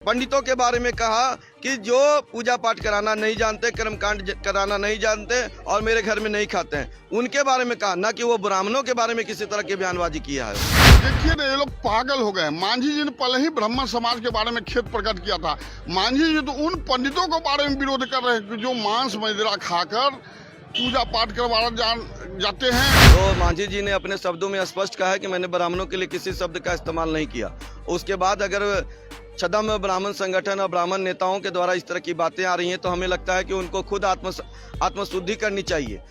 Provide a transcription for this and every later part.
पंडितों के बारे में कहा कि जो पूजा पाठ कराना नहीं जानते, कर्मकांड कराना नहीं जानते और मेरे घर में नहीं खाते हैं, उनके बारे में कहा, ना कि वो ब्राह्मणों के बारे में किसी तरह की बयानबाजी किया है। देखिए ना, ये लोग पागल हो गए। मांझी जी ने पहले ही ब्राह्मण समाज के बारे में खेद प्रकट किया था। मांझी जी तो उन पंडितों के बारे में विरोध कर रहे हैं जो मांस मदिरा खाकर पूजा पाठ करवाना जाते हैं। तो मांझी जी ने अपने शब्दों में स्पष्ट कहा है कि मैंने ब्राह्मणों के लिए किसी शब्द का इस्तेमाल नहीं किया। उसके बाद अगर छदम ब्राह्मण संगठन और ब्राह्मण नेताओं के द्वारा इस तरह की बातें आ रही हैं तो हमें लगता है कि उनको खुद आत्मशुद्धि करनी चाहिए।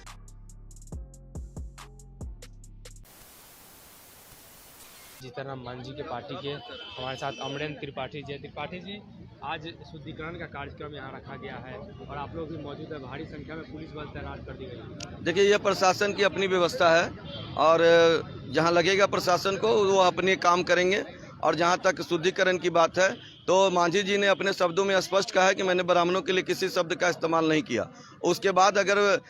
जीतनराम मांझी के पार्टी के हमारे साथ अमरेंद्र त्रिपाठी जी। त्रिपाठी जी, आज शुद्धिकरण का कार्यक्रम यहाँ रखा गया है और आप लोग भी मौजूद है। भारी संख्या में पुलिस बल तैनात कर दी गई है। देखिए, यह प्रशासन की अपनी व्यवस्था है और जहाँ लगेगा प्रशासन को वो अपने काम करेंगे। और जहाँ तक शुद्धिकरण की बात है तो मांझी जी ने अपने शब्दों में स्पष्ट कहा है कि मैंने ब्राह्मणों के लिए किसी शब्द का इस्तेमाल नहीं किया। उसके बाद अगर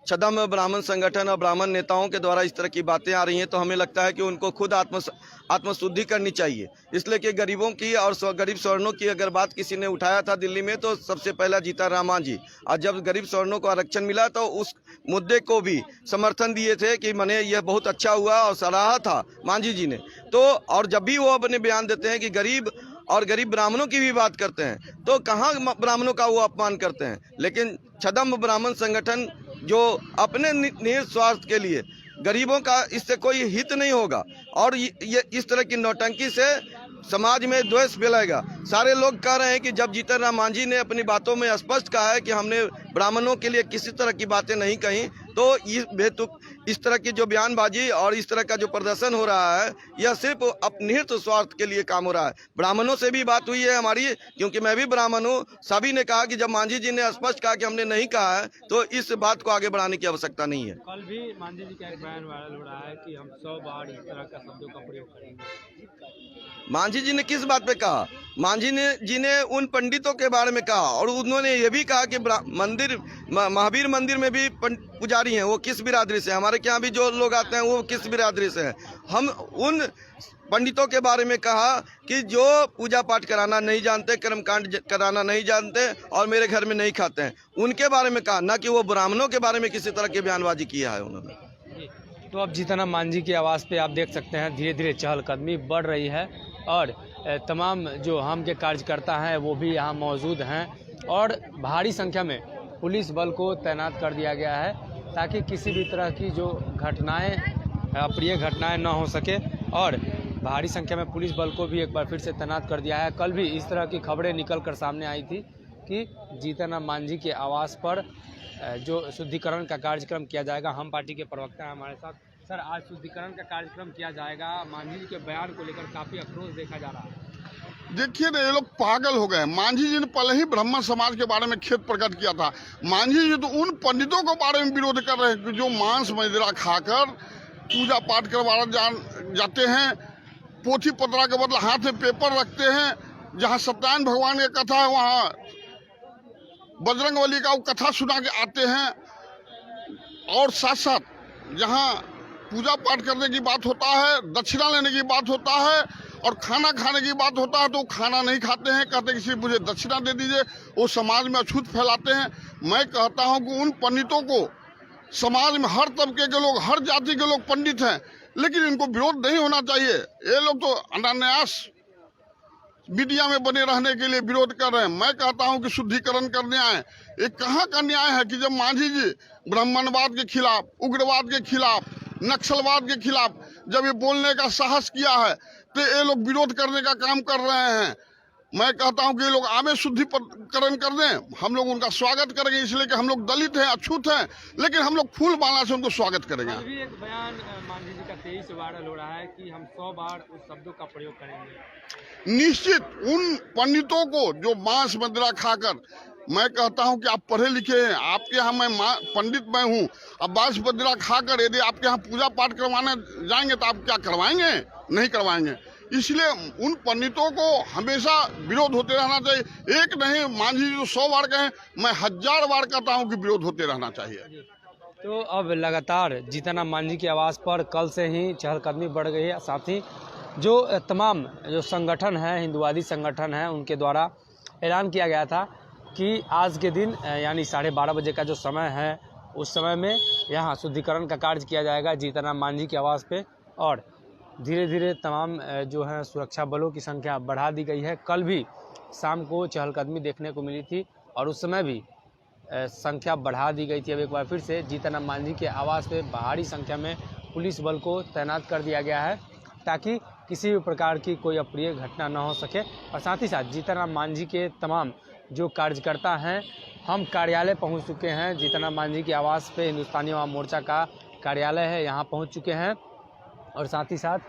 छदम ब्राह्मण संगठन और ब्राह्मण नेताओं के द्वारा इस तरह की बातें आ रही हैं तो हमें लगता है कि उनको खुद आत्मशुद्धि करनी चाहिए। इसलिए कि गरीबों की और गरीब स्वर्णों की अगर बात किसी ने उठाया था दिल्ली में तो सबसे पहला जीतनराम मांझी, और जब गरीब स्वर्णों को आरक्षण मिला तो उस मुद्दे को भी समर्थन दिए थे कि मैंने यह बहुत अच्छा हुआ और सराहा था मांझी जी ने। तो और जब भी वो अपने बयान देते हैं कि गरीब ब्राह्मणों की भी बात करते हैं तो कहाँ ब्राह्मणों का वो अपमान करते हैं। लेकिन छदम ब्राह्मण संगठन जो अपने निहित स्वार्थ के लिए, गरीबों का इससे कोई हित नहीं होगा और ये इस तरह की नौटंकी से समाज में द्वेष फैलाएगा। सारे लोग कह रहे हैं कि जब जीतनराम मांझी ने अपनी बातों में स्पष्ट कहा है कि हमने ब्राह्मणों के लिए किसी तरह की बातें नहीं कही, तो इस तरह की जो बयानबाजी और इस तरह का जो प्रदर्शन हो रहा है यह सिर्फ अपनिहित स्वार्थ के लिए काम हो रहा है। ब्राह्मणों से भी बात हुई है हमारी, क्योंकि मैं भी ब्राह्मण हूँ। सभी ने कहा कि जब मांझी जी ने स्पष्ट कहा कि हमने नहीं कहा है तो इस बात को आगे बढ़ाने की आवश्यकता नहीं है। कल भी मांझी जी का एक बयान वायरल हो रहा है कि हम 100 बार इस तरह का शब्दों का प्रयोग करेंगे। मांझी जी ने किस बात पे कहा? मांझी जी ने उन पंडितों के बारे में कहा और उन्होंने ये भी कहा कि महावीर मंदिर में भी पुजारी हैं, वो किस बिरादरी से, हमारे यहाँ भी जो लोग आते हैं वो किस बिरादरी से हैं। हम उन पंडितों के बारे में कहा कि जो पूजा पाठ कराना नहीं जानते, कर्मकांड कराना नहीं जानते और मेरे घर में नहीं खाते हैं, उनके बारे में कहा, ना कि वो ब्राह्मणों के बारे में किसी तरह की बयानबाजी किया है उन्होंने। तो अब जीतनराम मांझी की आवाज़ पे आप देख सकते हैं धीरे धीरे चहलकदमी बढ़ रही है और तमाम जो हम के कार्यकर्ता हैं वो भी यहाँ मौजूद हैं और भारी संख्या में पुलिस बल को तैनात कर दिया गया है ताकि किसी भी तरह की जो घटनाएं, अप्रिय घटनाएं न हो सके। और भारी संख्या में पुलिस बल को भी एक बार फिर से तैनात कर दिया है। कल भी इस तरह की खबरें निकल कर सामने आई थी कि जीतनराम मांझी के आवास पर जो शुद्धिकरण का कार्यक्रम किया जाएगा। हम पार्टी के प्रवक्ता हैं हमारे साथ। सर, आज शुद्धिकरण का कार्यक्रम किया जाएगा, मांझी जी के बयान को लेकर काफ़ी आक्रोश देखा जा रहा है। देखिए ना, ये लोग पागल हो गए। मांझी जी ने पहले ही ब्राह्मण समाज के बारे में खेद प्रकट किया था। मांझी जी तो उन पंडितों के बारे में विरोध कर रहे हैं जो मांस मदिरा खाकर पूजा पाठ करवाना जाते हैं। पोथी पत्रा के बदले हाथ में पेपर रखते हैं। जहाँ सत्यनारायण भगवान की कथा है वहाँ बजरंगबली का वो कथा सुना के आते हैं। और साथ साथ जहाँ पूजा पाठ करने की बात होता है, दक्षिणा लेने की बात होता है और खाना खाने की बात होता है तो खाना नहीं खाते हैं, कहते हैं कि मुझे दक्षिणा दे दीजिए। वो समाज में अछूत फैलाते हैं। मैं कहता हूं कि उन पंडितों को, समाज में हर तबके के लोग, हर जाति के लोग पंडित हैं, लेकिन इनको विरोध नहीं होना चाहिए। ये लोग तो अनायास मीडिया में बने रहने के लिए विरोध कर रहे हैं। मैं कहता हूं कि शुद्धिकरण करने आए। ये कहाँ का न्याय है कि जब मांझी जी ब्राह्मणवाद के खिलाफ, उग्रवाद के खिलाफ, नक्सलवाद के खिलाफ जब ये बोलने का साहस किया है तो ये लोग विरोध करने का काम कर रहे हैं। मैं कहता हूं कि ये लोग आगे शुद्धिकरण कर दें, हम लोग उनका स्वागत करेंगे, इसलिए कि हम लोग दलित हैं, अछूत हैं, लेकिन हम लोग फूल माला से उनको स्वागत करेंगे। अभी एक बयान मांझी जी का 23 वायरल हो रहा है कि हम 100 बार उस शब्दों का प्रयोग करेंगे। निश्चित उन पंडितों को जो मांस मदिरा खाकर, मैं कहता हूं कि आप पढ़े लिखे हैं, आपके यहाँ मैं पंडित मैं हूँ, अब मांस मदिरा खाकर यदि आपके यहाँ पूजा पाठ करवाने जाएंगे तो आप क्या करवाएंगे? नहीं करवाएंगे। इसलिए उन पंडितों को हमेशा विरोध होते रहना चाहिए। एक नहीं, मांझी जी 100 बार कहें, मैं 1000 बार कहता हूं कि विरोध होते रहना चाहिए। तो अब लगातार जीतनराम मांझी की आवाज़ पर कल से ही चहलकदमी बढ़ गई है। साथ ही जो तमाम जो संगठन हैं, हिंदुवादी संगठन हैं, उनके द्वारा ऐलान किया गया था कि आज के दिन यानी 12:30 बजे का जो समय है, उस समय में यहाँ शुद्धिकरण का कार्य किया जाएगा जीतनराम मांझी के आवास पे। और धीरे धीरे तमाम जो है सुरक्षा बलों की संख्या बढ़ा दी गई है। कल भी शाम को चहलकदमी देखने को मिली थी और उस समय भी संख्या बढ़ा दी गई थी। अब एक बार फिर से जीतनराम मांझी के आवास पे भारी संख्या में पुलिस बल को तैनात कर दिया गया है ताकि किसी भी प्रकार की कोई अप्रिय घटना न हो सके। और साथ ही साथ जीतनराम मांझी के तमाम जो कार्यकर्ता हैं, हम कार्यालय पहुंच चुके हैं। जीतनराम मांझी के आवास पे हिंदुस्तानी अवाम मोर्चा का कार्यालय है, यहाँ पहुंच चुके हैं। और साथ ही साथ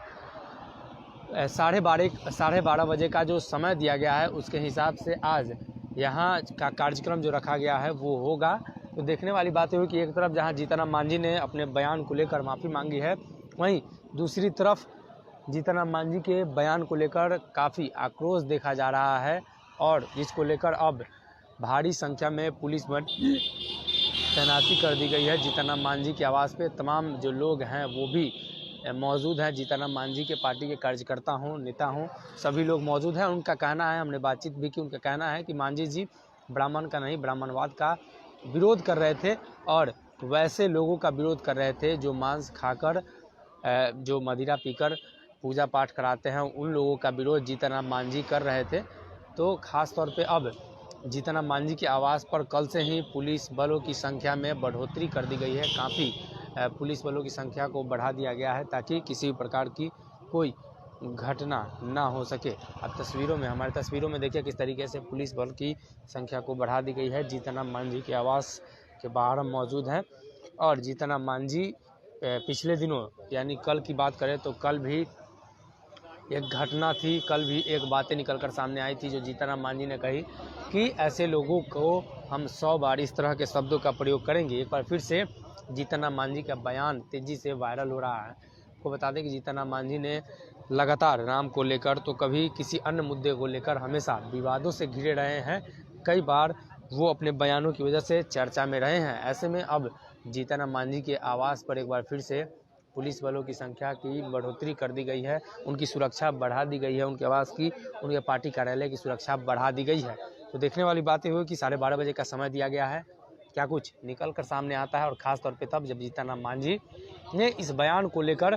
12:30 बजे का जो समय दिया गया है, उसके हिसाब से आज यहाँ का कार्यक्रम जो रखा गया है वो होगा। तो देखने वाली बात हुई कि एक तरफ जहाँ जीतनराम मांझी ने अपने बयान को लेकर माफ़ी मांगी है, वहीं दूसरी तरफ जीतनराम मांझी के बयान को लेकर काफ़ी आक्रोश देखा जा रहा है और जिसको लेकर अब भारी संख्या में पुलिस बल तैनाती कर दी गई है। जीतनराम मांझी के आवास पे तमाम जो लोग हैं वो भी मौजूद हैं। जीतनराम मांझी के पार्टी के कार्यकर्ता हों, नेता हों, सभी लोग मौजूद हैं। उनका कहना है, हमने बातचीत भी की, उनका कहना है कि मांझी जी ब्राह्मण का नहीं, ब्राह्मणवाद का विरोध कर रहे थे और वैसे लोगों का विरोध कर रहे थे जो मांस खाकर, जो मदिरा पीकर पूजा पाठ कराते हैं, उन लोगों का विरोध जीतनराम मांझी कर रहे थे। तो ख़ास तौर पे अब जीतनराम मांझी के आवास पर कल से ही पुलिस बलों की संख्या में बढ़ोतरी कर दी गई है। काफ़ी पुलिस बलों की संख्या को बढ़ा दिया गया है ताकि किसी भी प्रकार की कोई घटना ना हो सके। अब हमारी तस्वीरों में देखिए किस तरीके से पुलिस बल की संख्या को बढ़ा दी गई है। जीतनराम मांझी के आवास के बाहर हम मौजूद हैं और जीतनराम मांझी पिछले दिनों यानी कल की बात करें तो कल भी एक घटना थी, कल भी एक बातें निकलकर सामने आई थी जो जीतनराम मांझी ने कही कि ऐसे लोगों को हम 100 बार इस तरह के शब्दों का प्रयोग करेंगे। एक बार फिर से जीतनराम मांझी का बयान तेज़ी से वायरल हो रहा है। आपको बता दें कि जीतनराम मांझी ने लगातार राम को लेकर तो कभी किसी अन्य मुद्दे को लेकर हमेशा विवादों से घिरे रहे हैं। कई बार वो अपने बयानों की वजह से चर्चा में रहे हैं। ऐसे में अब जीतनराम मांझी के आवास पर एक बार फिर से पुलिस बलों की संख्या की बढ़ोतरी कर दी गई है, उनकी सुरक्षा बढ़ा दी गई है, उनके आवास की, उनके पार्टी कार्यालय की सुरक्षा बढ़ा दी गई है। तो देखने वाली बात हुई कि 12:30 बजे का समय दिया गया है, क्या कुछ निकल कर सामने आता है। और ख़ास तौर पे तब जब जीतनराम मांझी ने इस बयान को लेकर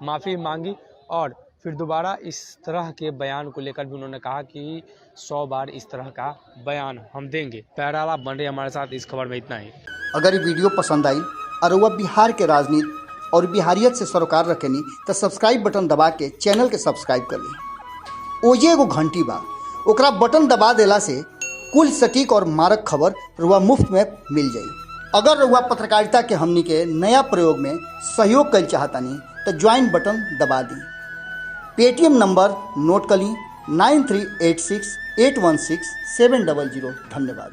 माफ़ी मांगी और फिर दोबारा इस तरह के बयान को लेकर भी उन्होंने कहा कि 100 बार इस तरह का बयान हम देंगे। पैराला बन रहे हमारे साथ इस खबर में इतना ही। अगर ये वीडियो पसंद आई और वह बिहार के राजनीति और बिहारियत से सरोकार रखेनी तो सब्सक्राइब बटन दबा के चैनल के सब्सक्राइब कर ली। ओजे एगो घंटी बा, ओकरा बटन दबा देला से कुल सटीक और मारक खबर रुआ मुफ्त में मिल जाई। अगर रुआ पत्रकारिता के हमनी के नया प्रयोग में सहयोग कर चाहतानी तो ज्वाइन बटन दबा दी। पेटीएम नंबर नोट कर ली 9386816700। धन्यवाद।